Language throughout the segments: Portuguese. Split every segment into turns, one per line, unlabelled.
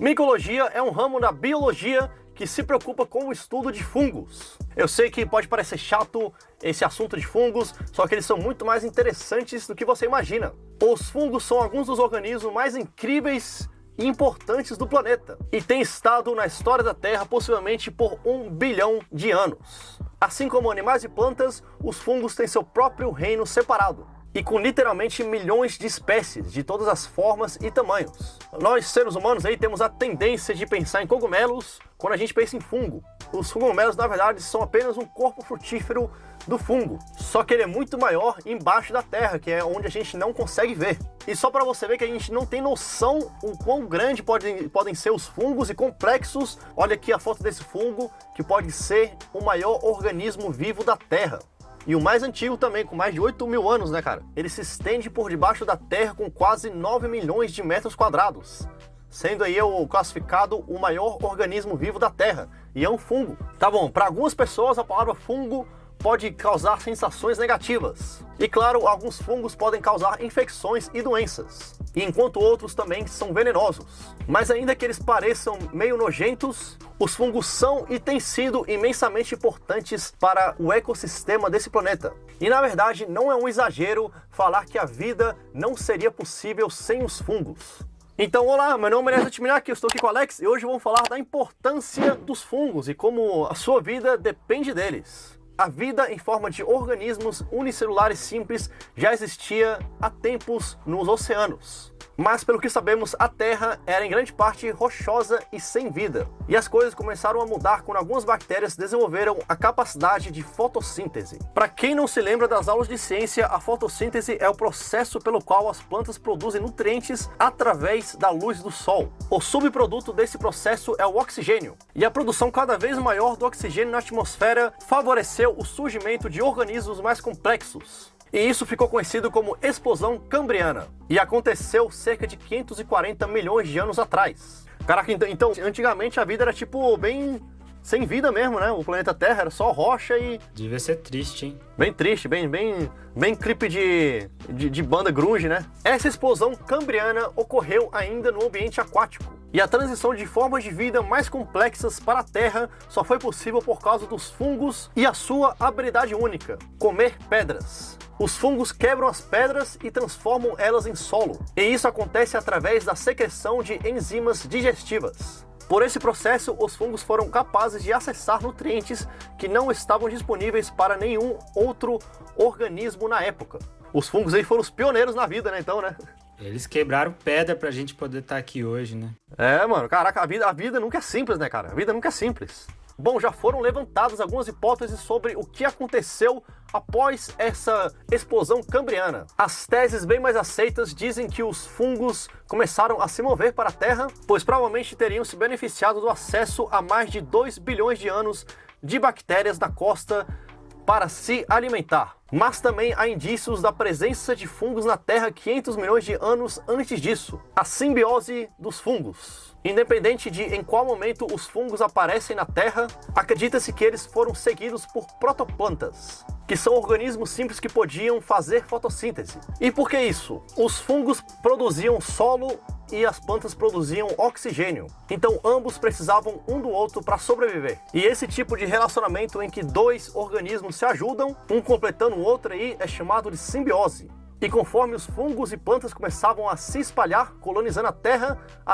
Micologia é um ramo da biologia que se preocupa com o estudo de fungos. Eu sei que pode parecer chato esse assunto de fungos, só que eles são muito mais interessantes do que você imagina. Os fungos são alguns dos organismos mais incríveis e importantes do planeta e têm estado na história da Terra possivelmente por 1 bilhão de anos. Assim como animais e plantas, os fungos têm seu próprio reino separado e com literalmente milhões de espécies de todas as formas e tamanhos. Nós, seres humanos, aí temos a tendência de pensar em cogumelos quando a gente pensa em fungo. Os cogumelos, na verdade, são apenas um corpo frutífero do fungo, só que ele é muito maior embaixo da terra, que é onde a gente não consegue ver. E só para você ver que a gente não tem noção o quão grande podem ser os fungos e complexos, olha aqui a foto desse fungo, que pode ser o maior organismo vivo da Terra. E o mais antigo também, com mais de 8 mil anos, né, cara? Ele se estende por debaixo da terra com quase 9 milhões de metros quadrados, sendo aí o classificado o maior organismo vivo da Terra, e é um fungo. Tá bom, para algumas pessoas a palavra fungo pode causar sensações negativas. E claro, alguns fungos podem causar infecções e doenças, enquanto outros também são venenosos. Mas ainda que eles pareçam meio nojentos, os fungos são e têm sido imensamente importantes para o ecossistema desse planeta. E na verdade não é um exagero falar que a vida não seria possível sem os fungos. Então, olá, meu nome é Ernesto Timinak, eu estou aqui com o Alex e hoje vamos falar da importância dos fungos e como a sua vida depende deles. A vida em forma de organismos unicelulares simples já existia há tempos nos oceanos. Mas pelo que sabemos, a Terra era em grande parte rochosa e sem vida. E as coisas começaram a mudar quando algumas bactérias desenvolveram a capacidade de fotossíntese. Para quem não se lembra das aulas de ciência, a fotossíntese é o processo pelo qual as plantas produzem nutrientes através da luz do sol. O subproduto desse processo é o oxigênio. E a produção cada vez maior do oxigênio na atmosfera favoreceu o surgimento de organismos mais complexos. E isso ficou conhecido como explosão cambriana. E aconteceu cerca de 540 milhões de anos atrás. Caraca, então antigamente a vida era tipo bem sem vida mesmo, né? O planeta Terra era só rocha e...
Devia ser triste, hein?
Bem triste, bem clipe de banda grunge, né? Essa explosão cambriana ocorreu ainda no ambiente aquático. E a transição de formas de vida mais complexas para a Terra só foi possível por causa dos fungos e a sua habilidade única, comer pedras. Os fungos quebram as pedras e transformam elas em solo. E isso acontece através da secreção de enzimas digestivas. Por esse processo, os fungos foram capazes de acessar nutrientes que não estavam disponíveis para nenhum outro organismo na época. Os fungos aí foram os pioneiros na vida, né, então, né?
Eles quebraram pedra pra gente poder estar aqui hoje, né?
É, mano, caraca, a vida nunca é simples, né, cara? A vida nunca é simples. Bom, já foram levantadas algumas hipóteses sobre o que aconteceu após essa explosão cambriana. As teses bem mais aceitas dizem que os fungos começaram a se mover para a Terra, pois provavelmente teriam se beneficiado do acesso a mais de 2 bilhões de anos de bactérias na costa para se alimentar. Mas também há indícios da presença de fungos na Terra 500 milhões de anos antes disso. A simbiose dos fungos. Independente de em qual momento os fungos aparecem na Terra, acredita-se que eles foram seguidos por protoplantas, que são organismos simples que podiam fazer fotossíntese. E por que isso? Os fungos produziam solo e as plantas produziam oxigênio. Então ambos precisavam um do outro para sobreviver. E esse tipo de relacionamento em que dois organismos se ajudam, um completando o outro aí, é chamado de simbiose. E conforme os fungos e plantas começavam a se espalhar, colonizando a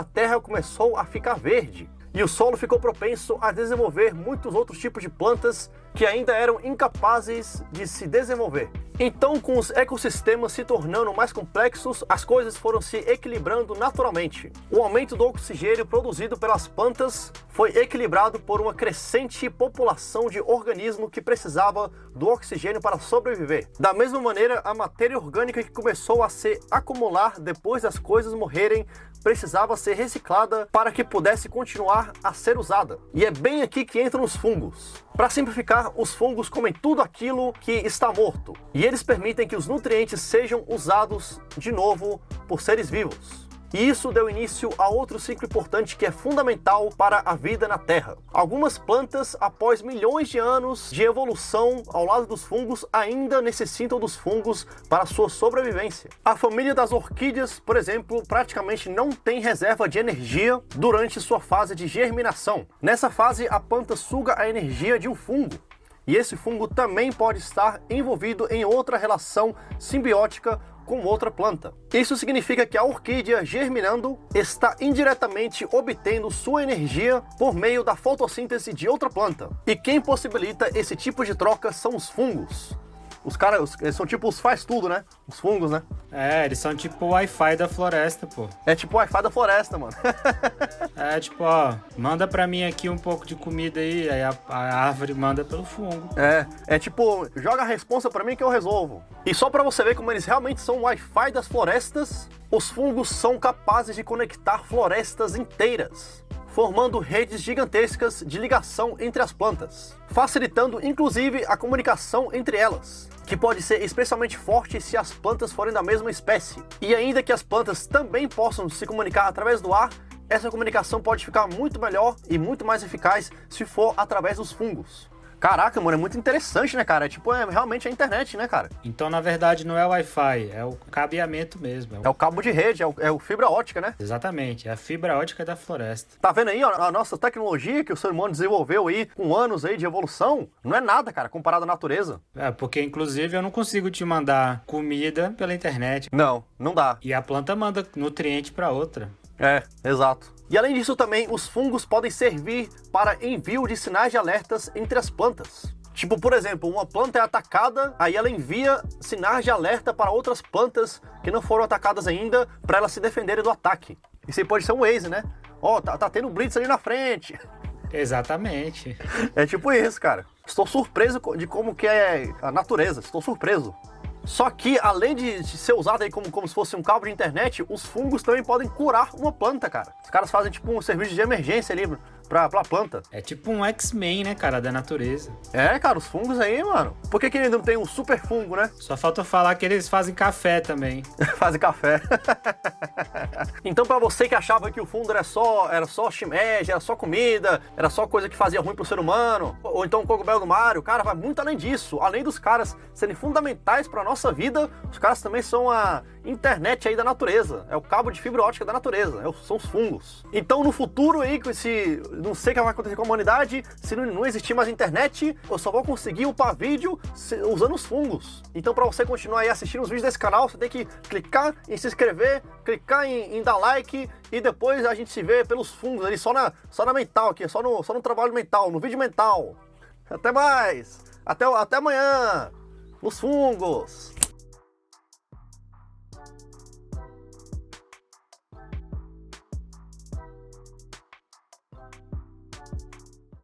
terra começou a ficar verde. E o solo ficou propenso a desenvolver muitos outros tipos de plantas que ainda eram incapazes de se desenvolver. Então, com os ecossistemas se tornando mais complexos, as coisas foram se equilibrando naturalmente. O aumento do oxigênio produzido pelas plantas foi equilibrado por uma crescente população de organismos que precisava do oxigênio para sobreviver. Da mesma maneira, a matéria orgânica que começou a se acumular depois das coisas morrerem precisava ser reciclada para que pudesse continuar a ser usada. E é bem aqui que entram os fungos. Para simplificar, os fungos comem tudo aquilo que está morto, e eles permitem que os nutrientes sejam usados de novo por seres vivos. E isso deu início a outro ciclo importante que é fundamental para a vida na Terra. Algumas plantas, após milhões de anos de evolução ao lado dos fungos, ainda necessitam dos fungos para sua sobrevivência. A família das orquídeas, por exemplo, praticamente não tem reserva de energia durante sua fase de germinação. Nessa fase, a planta suga a energia de um fungo. E esse fungo também pode estar envolvido em outra relação simbiótica com outra planta. Isso significa que a orquídea germinando está indiretamente obtendo sua energia por meio da fotossíntese de outra planta. E quem possibilita esse tipo de troca são os fungos. Os caras, eles são tipo os faz tudo, né? Os fungos, né?
É, eles são tipo o Wi-Fi da floresta, pô.
É tipo o Wi-Fi da floresta, mano.
É tipo, ó, manda pra mim aqui um pouco de comida aí a árvore manda pelo fungo.
É tipo, joga a responsa pra mim que eu resolvo. E só pra você ver como eles realmente são o Wi-Fi das florestas, os fungos são capazes de conectar florestas inteiras, formando redes gigantescas de ligação entre as plantas, facilitando inclusive a comunicação entre elas, que pode ser especialmente forte se as plantas forem da mesma espécie. E ainda que as plantas também possam se comunicar através do ar, essa comunicação pode ficar muito melhor e muito mais eficaz se for através dos fungos. Caraca, mano, é muito interessante, né, cara? É realmente a internet, né, cara?
Então, na verdade, não é o Wi-Fi, é o cabeamento mesmo.
É o cabo de rede, é o fibra ótica, né?
Exatamente, é a fibra ótica da floresta.
Tá vendo aí, ó, a nossa tecnologia que o ser humano desenvolveu aí, com anos aí de evolução, não é nada, cara, comparado à natureza.
É, porque, inclusive, eu não consigo te mandar comida pela internet.
Não, não dá.
E a planta manda nutriente pra outra.
É, exato. E além disso também, os fungos podem servir para envio de sinais de alertas entre as plantas. Tipo, por exemplo, uma planta é atacada, aí ela envia sinais de alerta para outras plantas que não foram atacadas ainda, para elas se defenderem do ataque. Isso aí pode ser um Waze, né? Ó, tá tendo um blitz ali na frente.
Exatamente.
É tipo isso, cara. Estou surpreso de como que é a natureza, estou surpreso. Só que, além de ser usado aí como se fosse um cabo de internet, os fungos também podem curar uma planta, cara. Os caras fazem tipo um serviço de emergência ali pra planta.
É tipo um X-Men, né, cara, da natureza.
É, cara, os fungos aí, mano. Por que ele não tem um super fungo, né?
Só falta falar que eles fazem café também.
Fazem café. Então, pra você que achava que o fungo era só shimeji, era só comida, era só coisa que fazia ruim pro ser humano, ou então o cogumelo do Mario, cara, vai muito além disso. Além dos caras serem fundamentais pra nossa vida, os caras também são a internet aí da natureza. É o cabo de fibra ótica da natureza. São os fungos. Então, no futuro aí, não sei o que vai acontecer com a humanidade, se não existir mais internet, eu só vou conseguir upar vídeo usando os fungos. Então, pra você continuar aí assistindo os vídeos desse canal, você tem que clicar em se inscrever, clicar em dar like, e depois a gente se vê pelos fungos ali, só na mental aqui, só no trabalho mental, no vídeo mental. Até mais! Até amanhã! Nos fungos!